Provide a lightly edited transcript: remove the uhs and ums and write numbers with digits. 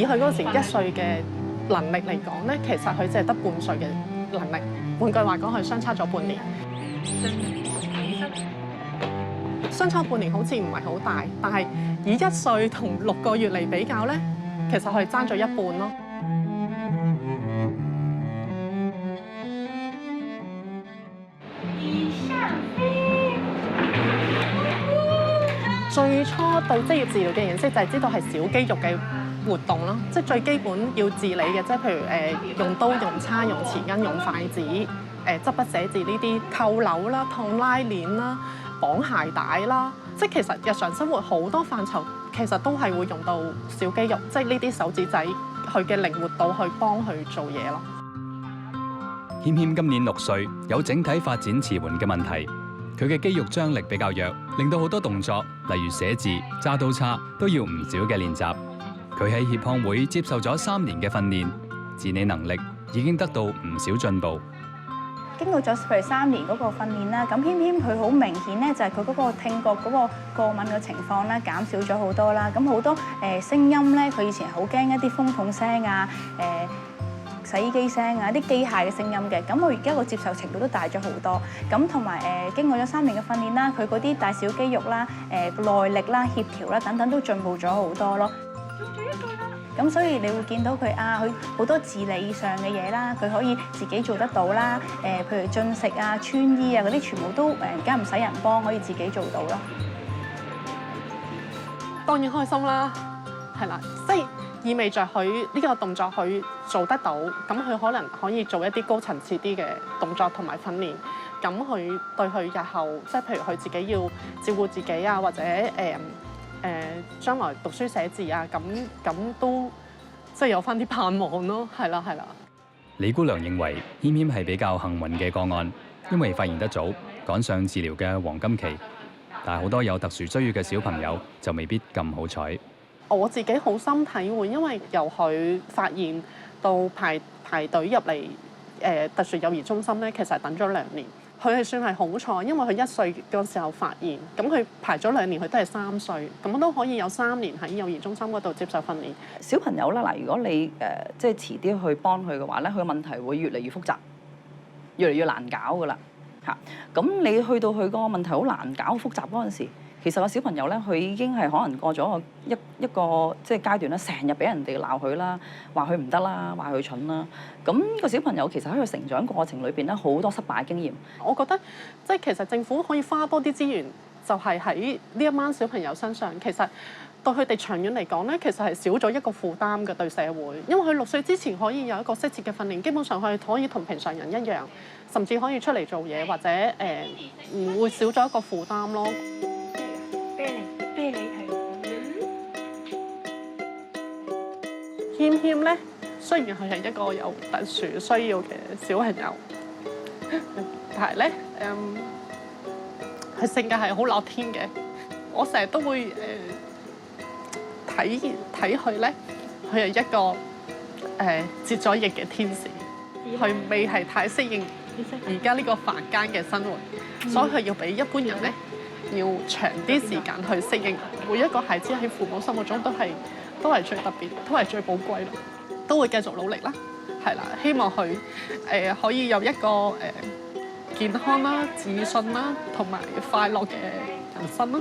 佢嗰時1歲嘅能力嚟講咧，其實佢只係得半歲嘅能力。換句話講，佢相差咗半年。相差半年好似唔係好大，但係以1歲同6個月嚟比較咧，其實佢係爭咗一半咯。最初對職業治療嘅認識就係知道係小肌肉嘅活動咯，即係最基本要治理嘅，即係譬如用刀、用叉、用匙羹、用筷子、執筆寫字呢啲，扣鈕啦、燙拉鏈啦、綁鞋帶啦，即係其實日常生活好多範疇其實都係會用到小肌肉，即係呢啲手指仔佢嘅靈活度去幫佢做嘢咯。謙謙今年6歲，有整體發展遲緩嘅問題。佢嘅肌肉張力比較弱，令到好多動作，例如寫字、揸刀叉，都要唔少嘅練習。佢喺協康會接受咗3年嘅訓練，自理能力已經得到唔少進步。經過咗譬如3年嗰個訓練啦，咁謙謙佢好明顯咧，就係佢嗰個聽覺嗰個過敏嘅情況咧減少咗好多啦。咁好多聲音咧，佢以前好驚一啲風筒聲啊、洗衣機聲啊、啲機械嘅聲音嘅，咁佢而家個接受程度都大咗好多。咁同埋經過咗3年嘅訓練啦，佢嗰啲大小肌肉啦、耐力啦、協調啦等等都進步咗好多咯。咁所以你會見到佢佢好多自理上嘅嘢啦，佢可以自己做得到啦。譬如進食啊、穿衣啊嗰啲，全部都而家唔使人幫，可以自己做到咯。當然開心啦，係啦，即係意味着佢呢個動作佢做得到，咁佢可能可以做一啲高層次啲嘅動作同埋訓練，咁佢對佢日後即係譬如佢自己要照顧自己啊，或者將來讀書寫字啊，咁都即係有翻啲盼望咯，係啦。李姑娘認為謙謙係比較幸運嘅個案，因為發現得早，趕上治療嘅黃金期。但係好多有特殊需要嘅小朋友就未必咁好彩。我自己好深體會，因為由佢發現到排隊入嚟特殊幼兒中心咧，其實係等咗2年。佢係算係好彩，因為佢1歲嗰時候發現，咁佢排咗2年，佢都係3歲，咁都可以有3年喺幼兒中心嗰度接受訓練。小朋友啦，嗱，如果你即係遲啲去幫佢嘅話咧，佢嘅問題會越嚟越複雜，越嚟越難搞噶啦嚇。咁你去到佢個問題好難搞、複雜嗰陣時，其實個小朋友咧，佢已經係可能過咗一個即係階段啦，成日俾人哋鬧佢啦，話佢唔得啦，話佢蠢啦。咁個小朋友其實喺佢成長過程裏邊咧，好多失敗經驗。我覺得即係其實政府可以花多啲資源，就係喺呢一班小朋友身上。其實對佢哋長遠嚟講咧，其實係少咗一個負擔嘅對社會。因為佢6歲之前可以有一個適切嘅訓練，基本上佢可以同平常人一樣，甚至可以出嚟做嘢，或者唔會少咗一個負擔咯。啤梨係。謙謙咧，雖然佢係一個有特殊需要嘅小朋友，但係咧，佢性格係好樂天嘅。我成日都會睇佢咧，佢係一個接咗翼嘅天使，佢未係太適應而家呢個凡間嘅生活，所以佢要比一般人咧要長啲時間去適應。每一個孩子喺父母心目中都係最特別，都係最寶貴咯，都會繼續努力啦，係啦，希望佢可以有一個健康啦、自信啦同埋快樂嘅人生啦。